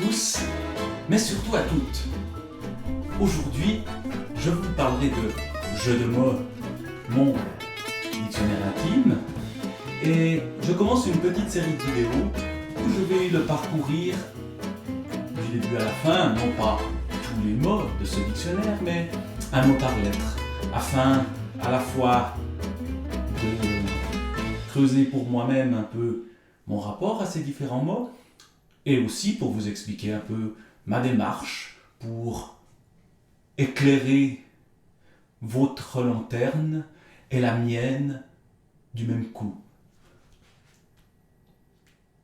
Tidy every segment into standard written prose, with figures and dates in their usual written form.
tous, mais surtout à toutes. Aujourd'hui, je vous parlerai de jeux de mots, mon dictionnaire intime, et je commence une petite série de vidéos où je vais le parcourir du début à la fin, non pas tous les mots de ce dictionnaire, mais un mot par lettre, afin à la fois de creuser pour moi-même un peu mon rapport à ces différents mots, et aussi pour vous expliquer un peu ma démarche pour éclairer votre lanterne et la mienne du même coup.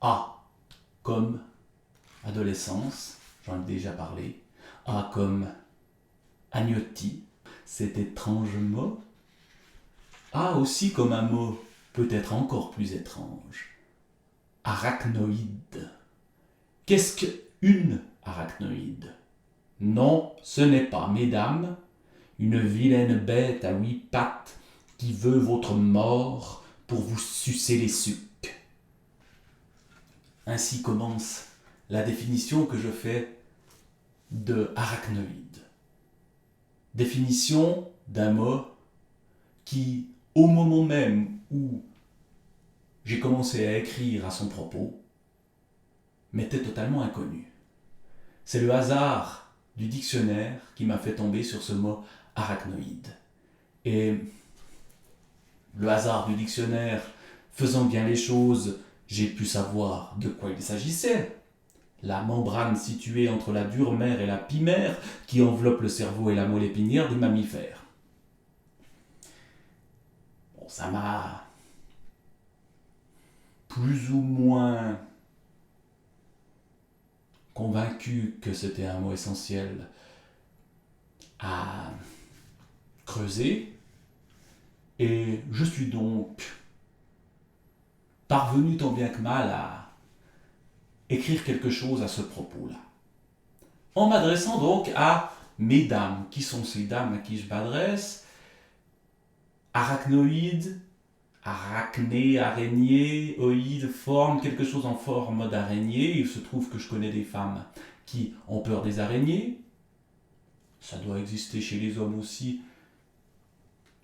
A comme adolescence, j'en ai déjà parlé. A comme agnotti, cet étrange mot. A aussi comme un mot peut-être encore plus étrange. Arachnoïde. Qu'est-ce qu'une arachnoïde ? Non, ce n'est pas, mesdames, une vilaine bête à 8 pattes qui veut votre mort pour vous sucer les sucs. Ainsi commence la définition que je fais de arachnoïde. Définition d'un mot qui, au moment même où j'ai commencé à écrire à son propos, m'était totalement inconnu. C'est le hasard du dictionnaire qui m'a fait tomber sur ce mot arachnoïde. Et le hasard du dictionnaire faisant bien les choses, j'ai pu savoir de quoi il s'agissait. La membrane située entre la dure mère et la pimère qui enveloppe le cerveau et la moelle épinière des mammifères. Bon, ça m'a plus ou moins convaincu que c'était un mot essentiel à creuser, et je suis donc parvenu tant bien que mal à écrire quelque chose à ce propos-là. En m'adressant donc à mesdames. Qui sont ces dames à qui je m'adresse ? Arachnoïde, arachné, araignée, oïde, forme, quelque chose en forme d'araignée. Il se trouve que je connais des femmes qui ont peur des araignées. Ça doit exister chez les hommes aussi.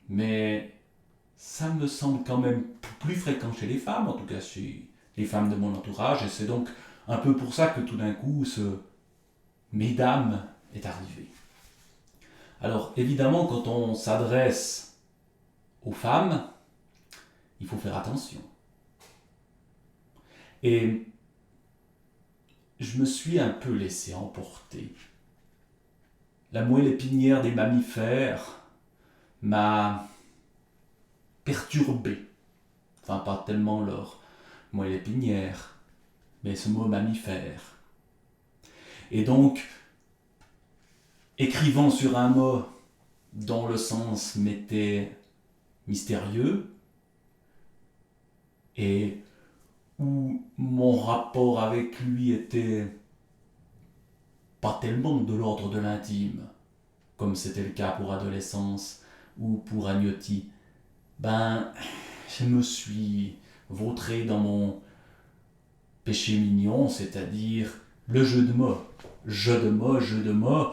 Mais ça me semble quand même plus fréquent chez les femmes, en tout cas chez les femmes de mon entourage. Et c'est donc un peu pour ça que tout d'un coup, ce mesdames est arrivé. Alors évidemment, quand on s'adresse aux femmes, il faut faire attention. Et je me suis un peu laissé emporter. La moelle épinière des mammifères m'a perturbé. Enfin, pas tellement leur moelle épinière, mais ce mot mammifère. Et donc, écrivant sur un mot dont le sens m'était mystérieux, et où mon rapport avec lui était pas tellement de l'ordre de l'intime, comme c'était le cas pour adolescence ou pour agnotti, je me suis vautré dans mon péché mignon, c'est-à-dire le jeu de mots. Jeu de mots, jeu de mots.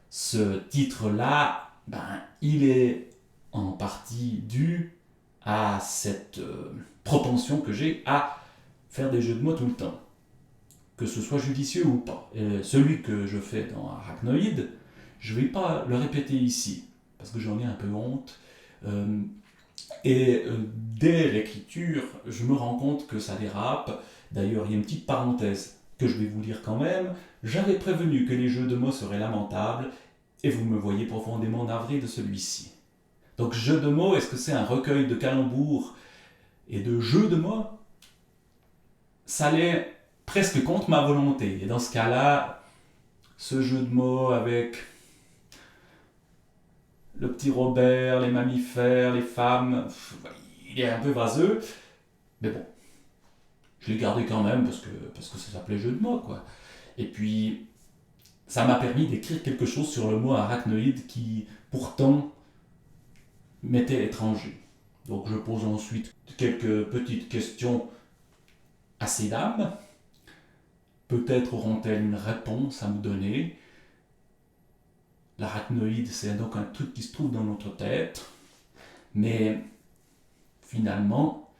Ce titre-là, il est en partie dû à cette propension que j'ai à faire des jeux de mots tout le temps, que ce soit judicieux ou pas. Et celui que je fais dans Arachnoïde, je ne vais pas le répéter ici, parce que j'en ai un peu honte. Dès l'écriture, je me rends compte que ça dérape. D'ailleurs, il y a une petite parenthèse que je vais vous lire quand même. J'avais prévenu que les jeux de mots seraient lamentables, et vous me voyez profondément navré de celui-ci. Donc, jeu de mots, est-ce que c'est un recueil de calembours et de jeux de mots ? Ça allait presque contre ma volonté. Et dans ce cas-là, ce jeu de mots avec le petit Robert, les mammifères, les femmes, il est un peu vaseux. Mais bon, je l'ai gardé quand même parce que ça s'appelait jeu de mots, quoi. Et puis, ça m'a permis d'écrire quelque chose sur le mot arachnoïde qui, pourtant, m'était étranger. Donc je pose ensuite quelques petites questions à ces dames Peut-être auront-elles une réponse à nous donner. L'arachnoïde, c'est donc un truc qui se trouve dans notre tête, mais finalement,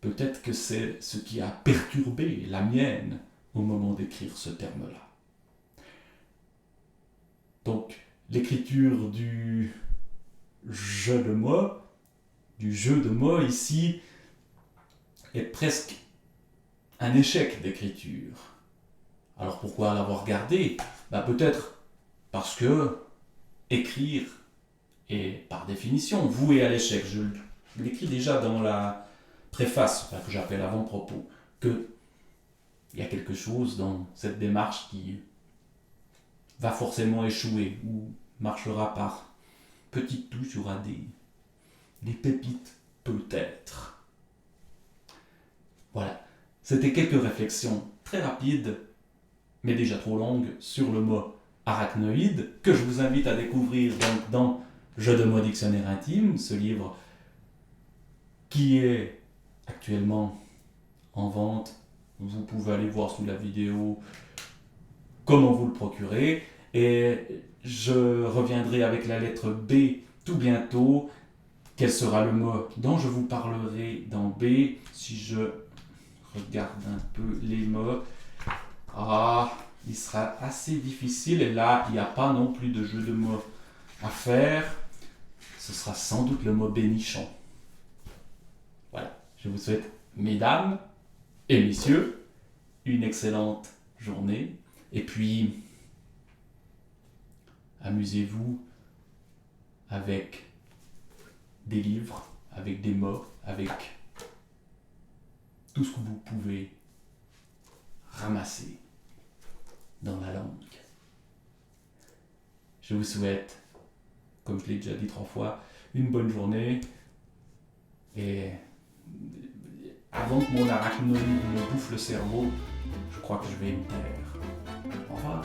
peut-être que c'est ce qui a perturbé la mienne au moment d'écrire ce terme-là. Donc, l'écriture du jeu de mots ici, est presque un échec d'écriture. Alors pourquoi l'avoir gardé ? Peut-être parce que écrire est par définition voué à l'échec. Je l'écris déjà dans la préface, que j'appelle avant-propos, qu'il y a quelque chose dans cette démarche qui va forcément échouer ou marchera par petites touches, il y aura des pépites peut-être. Voilà, c'était quelques réflexions très rapides, mais déjà trop longues, sur le mot arachnoïde, que je vous invite à découvrir donc dans Jeux de mots dictionnaire intime, ce livre qui est actuellement en vente. Vous pouvez aller voir sous la vidéo comment vous le procurer. Et je reviendrai avec la lettre B tout bientôt. Quel sera le mot dont je vous parlerai dans B? Si je regarde un peu les mots. Il sera assez difficile. Et là, il n'y a pas non plus de jeu de mots à faire. Ce sera sans doute le mot bénichon. Voilà. Je vous souhaite, mesdames et messieurs, une excellente journée. Et puis, amusez-vous avec des livres, avec des mots, avec tout ce que vous pouvez ramasser dans la langue. Je vous souhaite, comme je l'ai déjà dit 3 fois, une bonne journée. Et avant que mon arachnoïde me bouffe le cerveau, je crois que je vais me taire. Au revoir.